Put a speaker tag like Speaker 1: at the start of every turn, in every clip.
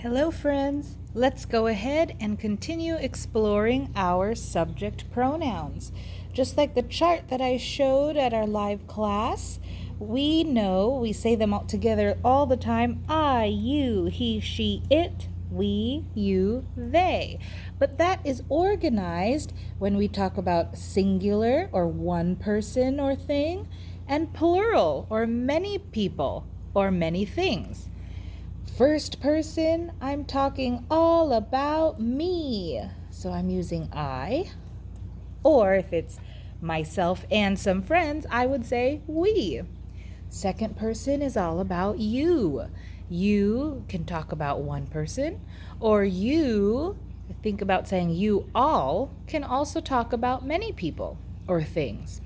Speaker 1: Hello friends, let's go ahead and continue exploring our subject pronouns. Just like the chart that I showed at our live class, we say them all together all the time. I, you, he, she, it, we, you, they. But that is organized when we talk about singular or one person or thing, and plural or many people or many things. First person, I'm talking all about me. So I'm using I. Or if it's myself and some friends, I would say we. Second person is all about you. You can talk about one person, or you, think about saying you all, can also talk about many people or things.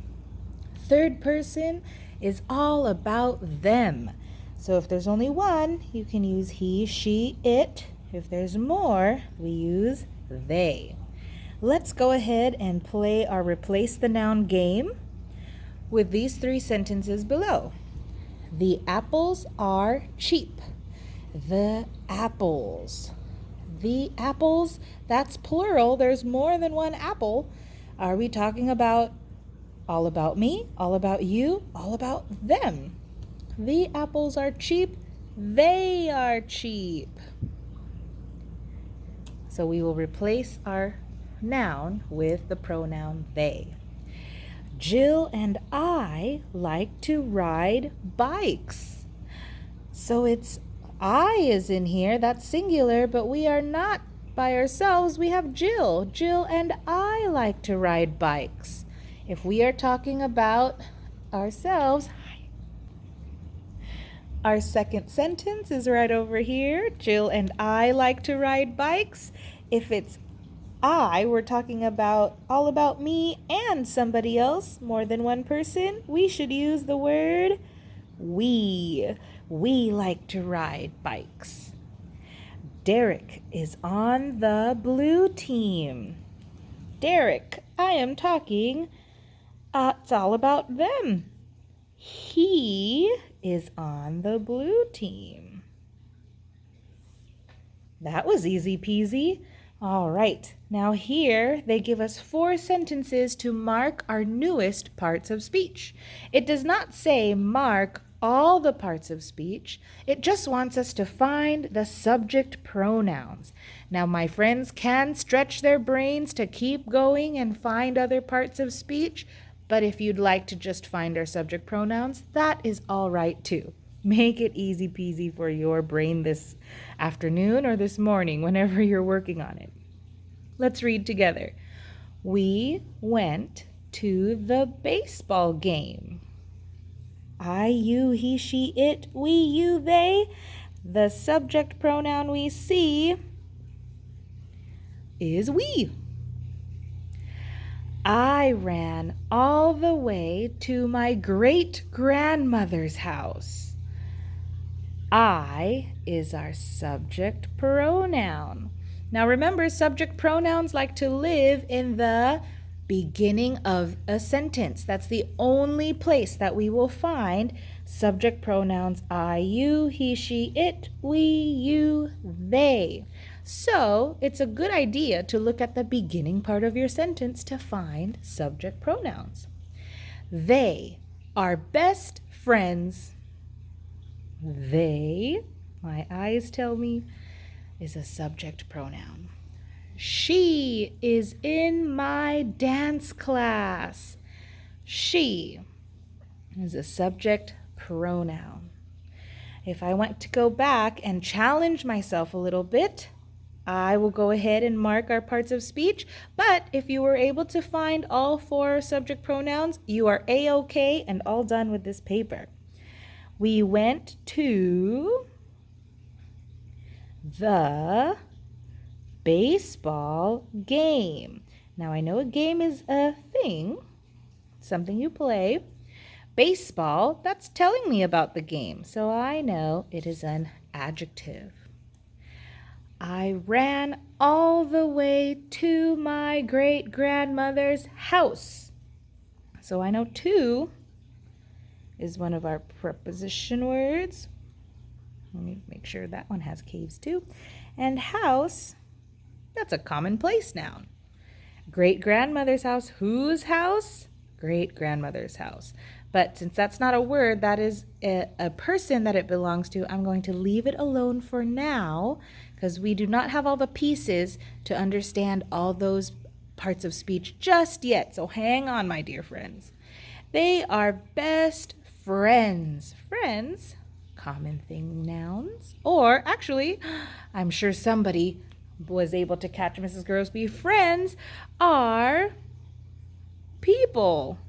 Speaker 1: Third person is all about them. So if there's only one, you can use he, she, it. If there's more, we use they. Let's go ahead and play our replace the noun game with these three sentences below. The apples are cheap. The apples. The apples, that's plural. There's more than one apple. Are we talking about all about me, all about you, all about them? The apples are cheap. They are cheap. So we will replace our noun with the pronoun they. Jill and I like to ride bikes. So it's I is in here, that's singular, but we are not by ourselves. We have Jill. Jill and I like to ride bikes. If we are talking about ourselves, our second sentence is right over here. Jill and I like to ride bikes. If it's I, we're talking about all about me and somebody else, more than one person, we should use the word we. We like to ride bikes. Derek is on the blue team. Derek, I am talking, it's all about them. He is on the blue team. That was easy peasy. All right, now here they give us 4 sentences to mark our newest parts of speech. It does not say mark all the parts of speech. It just wants us to find the subject pronouns. Now, my friends can stretch their brains to keep going and find other parts of speech, but if you'd like to just find our subject pronouns, that is all right too. Make it easy peasy for your brain this afternoon or this morning, whenever you're working on it. Let's read together. We went to the baseball game. I, you, he, she, it, we, you, they. The subject pronoun we see is we. I ran all the way to my great-grandmother's house. I is our subject pronoun. Now remember, subject pronouns like to live in the beginning of a sentence. That's the only place that we will find subject pronouns I, you, he, she, it, we, you, they. So it's a good idea to look at the beginning part of your sentence to find subject pronouns. They are best friends. They, my eyes tell me, is a subject pronoun. She is in my dance class. She is a subject pronoun. If I want to go back and challenge myself a little bit, I will go ahead and mark our parts of speech, but if you were able to find all 4 subject pronouns, you are A-OK and all done with this paper. We went to the baseball game. Now I know a game is a thing, something you play. Baseball, that's telling me about the game, so I know it is an adjective. I ran all the way to my great-grandmother's house. So I know to is one of our preposition words. Let me make sure that one has caves too. And house, that's a commonplace noun. Great-grandmother's house. Whose house? Great-grandmother's house. But since that's not a word, that is a person that it belongs to, I'm going to leave it alone for now because we do not have all the pieces to understand all those parts of speech just yet. So hang on, my dear friends. They are best friends. Friends, common thing nouns. Or actually, I'm sure somebody was able to catch Mrs. Grosby. Friends are people.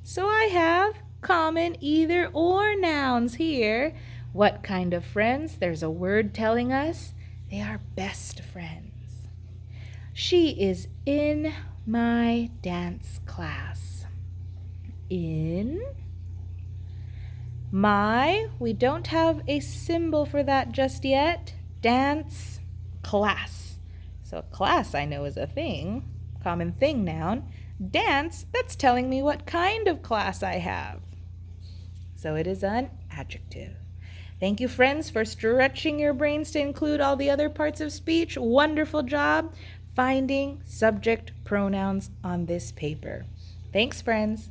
Speaker 1: So I have common either or nouns here. What kind of friends? There's a word telling us they are best friends. She is in my dance class. In my, we don't have a symbol for that just yet. Dance class. So class I know is a thing, common thing noun. Dance, that's telling me what kind of class I have. So it is an adjective. Thank you, friends, for stretching your brains to include all the other parts of speech. Wonderful job finding subject pronouns on this paper. Thanks, friends.